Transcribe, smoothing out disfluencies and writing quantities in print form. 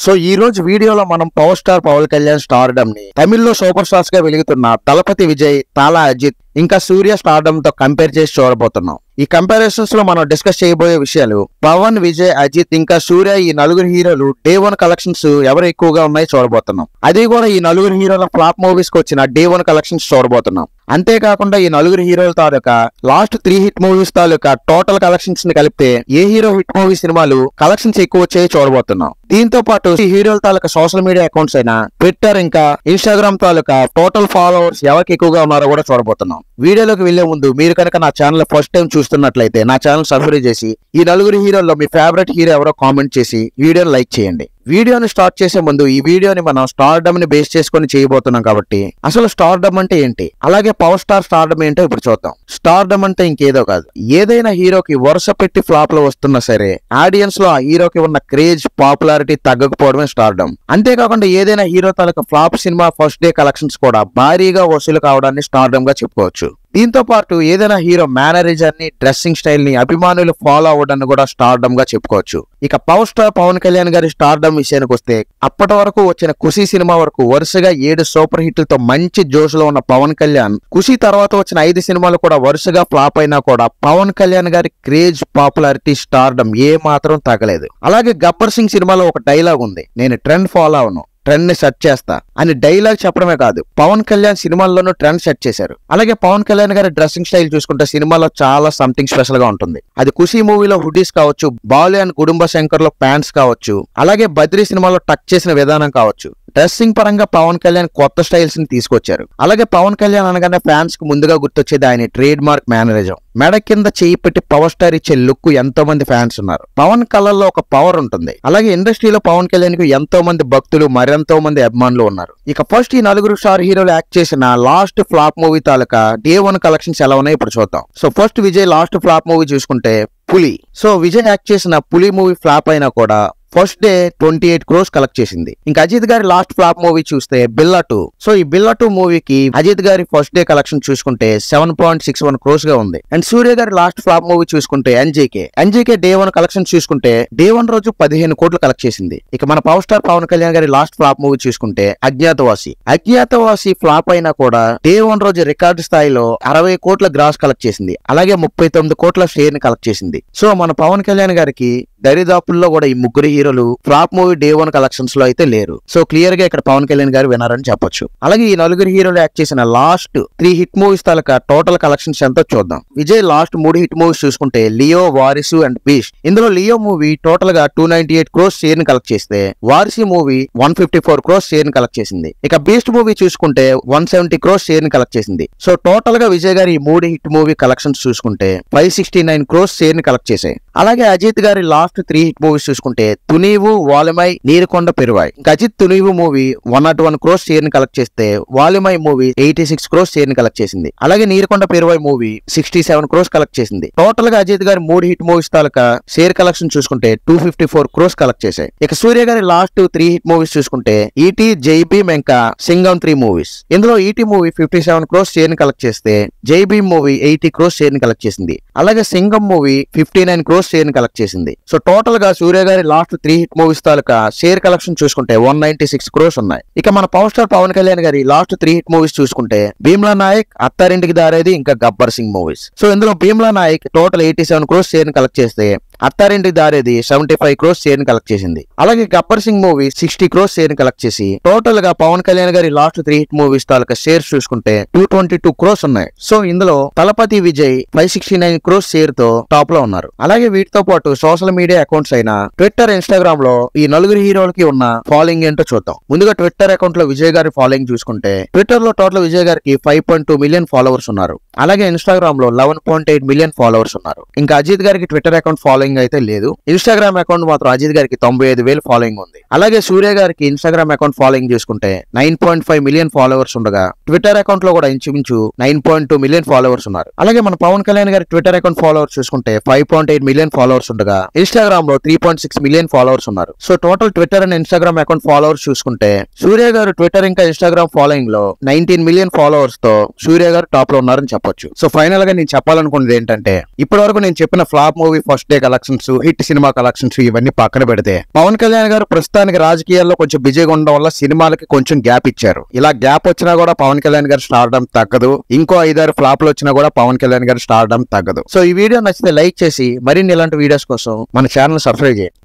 So ఈ రోజు వీడియోలో మనం power star Pawan Kalyan stardom ని తమిళ్లో సూపర్ స్టార్స్ గా వెలుగుతున్న తలపతి విజయ్, తాలా అజిత్ ఇంకా సూర్య స్టార్డమ్ తో కంపేర్ చేసి చూడబోతున్నాం. ఈ కంపారిజన్స్ లో మనం డిస్కస్ చేయబోయే విషయాలు పవన్, విజయ్, అజిత్ ఇంకా సూర్య ఈ నలుగురు హీరోలు డే 1 కలెక్షన్స్ ఎవరు ఎక్కువగా ఉన్నాయి చూడబోతున్నాం. అది కూడా ఈ నలుగురు హీరోల ఫ్లాప్ మూవీస్ కి వచ్చిన డే 1 కలెక్షన్స్ చూడబోతున్నాం. అంతేకాకుండా ఈ నలుగురు హీరోల తాలూకా లాస్ట్ 3 హిట్ మూవీస్ తాలూకా టోటల్ కలెక్షన్స్ ని కలిపితే ఏ హీరో హిట్ మూవీ సినిమాలు కలెక్షన్స్ ఎక్కువ వచ్చాయో చూడబోతున్నాం. దీంతో పాటు ఈ హీరోల తాలూకా సోషల్ మీడియా అకౌంట్స్ అయినా ట్విట్టర్ ఇంకా ఇన్స్టాగ్రామ్ తాలూకా టోటల్ ఫాలోవర్స్ ఎవరికి ఎక్కువగా ఉన్నారో కూడా చూడబోతున్నాం. వీడియోలోకి వెళ్లే ముందు మీరు కనుక నా ఛానల్ ఫస్ట్ టైం చూస్తున్నట్లయితే నా ఛానల్ సబ్స్క్రైబ్ చేసి ఈ నలుగురు హీరోల్లో మీ ఫేవరెట్ హీరో ఎవరో కామెంట్ చేసి వీడియోని లైక్ చేయండి. వీడియోని స్టార్ట్ చేసే ముందు ఈ వీడియోని మనం స్టార్డమ్ ని బేస్ చేసుకొని చేయబోతున్నాం కాబట్టి అసలు స్టార్డమ్ అంటే ఏంటి, అలాగే పవర్ స్టార్ స్టార్డమ్ ఏంటో ఇప్పుడు చూద్దాం. స్టార్డమ్ అంటే ఇంకేదో కాదు, ఏదైనా హీరోకి వరుస పెట్టి ఫ్లాప్ లో వస్తున్నా సరే ఆడియన్స్ లో ఆ హీరోకి ఉన్న క్రేజ్, పాపులారిటీ తగ్గకపోవడమే స్టార్డమ్. అంతేకాకుండా ఏదైనా హీరో తాలూకా flop cinema first day collections కూడా భారీగా వసూలు కావడాన్ని స్టార్డమ్ గా చెప్పుకోవచ్చు. దీంతో పాటు ఏదైనా హీరో మేనరిజర్ ని, డ్రెస్సింగ్ స్టైల్ ని అభిమానులు ఫాలో అవ్వడాన్ని కూడా స్టార్డమ్ గా చెప్పుకోవచ్చు. ఇక పవర్ స్టార్ పవన్ కళ్యాణ్ గారి స్టార్డమ్ విషయానికి వస్తే అప్పటి వరకు వచ్చిన ఖుషీ సినిమా వరకు వరుసగా 7 సూపర్ హిట్లతో మంచి జోష్ లో ఉన్న పవన్ కళ్యాణ్ ఖుషీ తర్వాత వచ్చిన 5 సినిమాలు కూడా వరుసగా ఫ్లాప్ అయినా కూడా పవన్ కళ్యాణ్ గారి క్రేజ్, పాపులారిటీ, స్టార్డమ్ ఏ మాత్రం తగ్గలేదు. అలాగే గబ్బర్ సింగ్ సినిమాలో ఒక డైలాగ్ ఉంది, నేను ట్రెండ్ ఫాలో అవను, ట్రెండ్ ని సెట్ చేస్తా అని డైలాగ్ చెప్పడమే కాదు పవన్ కళ్యాణ్ సినిమాల్లోనూ ట్రెండ్ సెట్ చేశారు. అలాగే పవన్ కళ్యాణ్ గారి డ్రెస్సింగ్ స్టైల్ చూసుకుంటే సినిమాలో చాలా సంథింగ్ స్పెషల్ గా ఉంటుంది. అది ఖుషీ మూవీలో హుడీస్ కావచ్చు, బాలు అండ్ కుటుంబ శంకర్ లో ప్యాంట్స్ కావచ్చు, అలాగే బద్రీ సినిమాలో టక్ చేసిన విధానం కావచ్చు. డ్రెస్సింగ్ పరంగా పవన్ కళ్యాణ్ కొత్త స్టైల్స్ ని తీసుకొచ్చారు. అలాగే పవన్ కళ్యాణ్ అనగానే ఫ్యాన్స్ కు ముందుగా గుర్తొచ్చేది ఆయన ట్రేడ్ మార్క్ మేనరిజం. మెడ కింద చేయి పెట్టి పవర్ స్టార్ ఇచ్చే లుక్ ఎంతో మంది ఫ్యాన్స్ ఉన్నారు. పవన్ కళ్ళల్లో ఒక పవర్ ఉంటుంది. అలాగే ఇండస్ట్రీలో పవన్ కళ్యాణ్ కు ఎంతో మంది భక్తులు, మరెంతో మంది అభిమానులు ఉన్నారు. ఇక ఫస్ట్ ఈ నలుగురు స్టార్ హీరోలు యాక్ట్ చేసిన లాస్ట్ ఫ్లాప్ మూవీ తాలూకా డే 1 కలెక్షన్స్ ఎలా ఉన్నాయో ఇప్పుడు చూద్దాం. So first Vijay last flop movie చూసుకుంటే పులి. సో విజయ్ యాక్ట్ చేసిన పులి మూవీ ఫ్లాప్ అయినా కూడా ఫస్ట్ డే 28 crores కలెక్ట్ చేసింది. ఇంకా అజిత్ గారి లాస్ట్ ఫ్లాప్ మూవీ చూస్తే బిల్లా 2. సో ఈ బిల్లా 2 మూవీకి అజిత్ గారి ఫస్ట్ డే కలెక్షన్ చూసుకుంటే 7.61 crores గా ఉంది. అండ్ సూర్య గారి లాస్ట్ ఫ్లాప్ మూవీ చూసుకుంటే ఎన్జేకే డే 1 కలెక్షన్ చూసుకుంటే డే 1 రోజు 15 కోట్లు కలెక్ట్ చేసింది. ఇక మన పవర్ స్టార్ పవన్ కళ్యాణ్ గారి లాస్ట్ ఫ్లాప్ మూవీ చూసుకుంటే అజ్ఞాతవాసి ఫ్లాప్ అయినా కూడా డే 1 రోజు రికార్డు స్థాయిలో 60 కోట్ల గ్రాస్ కలెక్ట్ చేసింది. అలాగే 39 కోట్ల షేర్ ని కలెక్ట్ చేసింది. సో మన పవన్ కళ్యాణ్ గారికి దరిదాపుల్లో కూడా ఈ ముగ్గురు హీరోలు ఫ్లాప్ మూవీ డే 1 కలెక్షన్స్ లో అయితే లేరు. సో క్లియర్ గా ఇక్కడ పవన్ కళ్యాణ్ గారు వినారని చెప్పొచ్చు. అలాగే ఈ నలుగురు హీరోలు యాక్ట్ చేసిన లాస్ట్ 3 హిట్ మూవీస్ తాలూకా టోటల్ కలెక్షన్స్ ఎంతో చూద్దాం. విజయ్ లాస్ట్ 3 హిట్ మూవీస్ చూసుకుంటే లియో, వారిసు అండ్ బీస్ట్. ఇందులో లియో మూవీ టోటల్ గా 298 crores షేర్ ని కలెక్ట్ చేస్తే వారిసు మూవీ 154 crores షేర్ ని కలెక్ట్ చేసింది. ఇక బీస్ట్ మూవీ చూసుకుంటే 170 crores షేర్ ని కలెక్ట్ చేసింది. సో టోటల్ గా విజయ్ గారి ఈ 3 హిట్ మూవీ కలెక్షన్స్ చూసుకుంటే 569 crores షేర్ ని కలెక్ట్ చేశాయి. అలాగే అజిత్ గారి లాస్ట్ 3 హిట్ మూవీస్ చూసుకుంటే తునీవు, వాలిమై, నీరుకొండ పెరువాయ్. ఇంకా Ajit Thunivu movie 101 crores share ని కలెక్ట్ చేస్తే వాలిమై మూవీ 86 crores షేర్ ని కలెక్ట్ చేసింది. అలాగే నీరుకొండ పెరువాయ్ మూవీ 67 crores కలెక్ట్ చేసింది. టోటల్ గా అజిత్ గారి 3 హిట్ మూవీస్ తాలూకా షేర్ కలెక్షన్ చూసుకుంటే 254 crores కలెక్ట్ చేశాయి. ఇక సూర్య గారి లాస్ట్ 3 హిట్ మూవీస్ చూసుకుంటే ఈటీ, జై భీమ్ ఇంకా సింగం 3 మూవీస్. ఇందులో ఈటీ మూవీ 57 crores షేర్ ని కలెక్ట్ చేస్తే జై భీమ్ మూవీ 80 crores షేర్ ని కలెక్ట్ చేసింది. అలాగే సింగం మూవీ 59 crores షేర్ ని కలెక్ట్ చేసింది. సో టోటల్ గా సూర్య గారి లాస్ట్ 3 హిట్ మూవీస్ తాలూకా షేర్ కలెక్షన్ చూసుకుంటే 196 crores ఉన్నాయి. ఇక మన పవర్ స్టార్ పవన్ కళ్యాణ్ గారి లాస్ట్ 3 హిట్ మూవీస్ చూసుకుంటే భీమ్లా నాయక్, అత్తారింటికి దారేది ఇంకా గబ్బర్ సింగ్ మూవీస్. సో ఇందులో Bheemla Nayak total 87 crores share ని కలెక్ట్ చేస్తే అత్తారింటికి దారేది 75 crores షేర్ ని కలెక్ట్ చేసింది. అలాగే Gabbar Singh movie 60 crores share ని కలెక్ట్ చేసి టోటల్ గా పవన్ కళ్యాణ్ గారి లాస్ట్ 3 హిట్ మూవీస్ తాలూకా షేర్స్ చూసుకుంటే 222 crores ఉన్నాయి. సో ఇందులో తలపతి విజయ్ 569 crores షేర్ తో టాప్ లో ఉన్నారు. అలాగే వీటితో పాటు సోషల్ మీడియా అకౌంట్స్ అయిన ట్విట్టర్, ఇన్స్టాగ్రామ్ లో ఈ నలుగురు హీరోలకి ఉన్న ఫాలోయింగ్ ఏంటో చూద్దాం. ముందుగా ట్విట్టర్ అకౌంట్ లో విజయ్ గారి ఫాలోయింగ్ చూసుకుంటే ట్విట్టర్ లో టోటల్ విజయ్ గారికి 5.2 మిలియన్ ఫాలోవర్స్ ఉన్నారు. అలాగే ఇన్స్టాగ్రామ్ లో 11.8 మిలియన్ ఫాలోవర్స్ ఉన్నారు. ఇంకా అజిత్ గారికి ట్విట్టర్ అకౌంట్ ఫాలోయింగ్ అయితే లేదు. ఇన్స్టాగ్రామ్ అకౌంట్ మాత్రం అజిత్ గారికి 95,000 ఫాలోయింగ్ ఉంది. అలాగే సూర్య గారికి ఇన్స్టాగ్రామ్ అకౌంట్ ఫాలోయింగ్ చూసుకుంటే 9.5 మిలియన్ ఫాలోవర్స్ ఉండగా ట్విట్టర్ అకౌంట్ లో కూడా ఇంచుమించు 9.2 మిలియన్ ఫాలోవర్స్ ఉన్నారు. అలాగే మన పవన్ కళ్యాణ్ గారి ట్విట్టర్ అకౌంట్ ఫాలోవర్స్ చూసుకుంటే 5.8 మిలియన్ ఫాలోవర్స్ ఉండగా ఇన్స్టాగ్రామ్ లో 3.6 మిలియన్ ఫాలోవర్స్ ఉన్నారు. So total Twitter and Instagram account followers చూసుకుంటే సూర్య గారు ట్విట్టర్ ఇంకా ఇన్స్టాగ్రామ్ ఫాలోయింగ్ లో 19 మిలియన్ ఫాలోవర్స్ తో సూర్య గారు టాప్ లో ఉన్నారని చెప్పొచ్చు. సో ఫైనల్ గా నేను చెప్పాలనుకున్నది ఏంటంటే ఇప్పటి వరకు నేను చెప్పిన flop movie first day collection collections, hit cinema collections ఇవన్నీ పక్కన పెడితే పవన్ కళ్యాణ్ గారు ప్రస్తుతానికి రాజకీయాల్లో కొంచెం బిజీగా ఉండడం వల్ల సినిమాలకి కొంచెం గ్యాప్ ఇచ్చారు. ఇలా గ్యాప్ వచ్చినా కూడా పవన్ కళ్యాణ్ గారు స్టార్డమ్ తగ్గదు. ఇంకో 5-6 ఫ్లాప్లు వచ్చినా కూడా పవన్ కళ్యాణ్ గారు స్టార్డమ్ తగ్గదు. సో ఈ వీడియో నచ్చితే లైక్ చేసి మరిన్ని ఇలాంటి వీడియోస్ కోసం మన ఛానల్ సబ్స్క్రైబ్ చేయండి.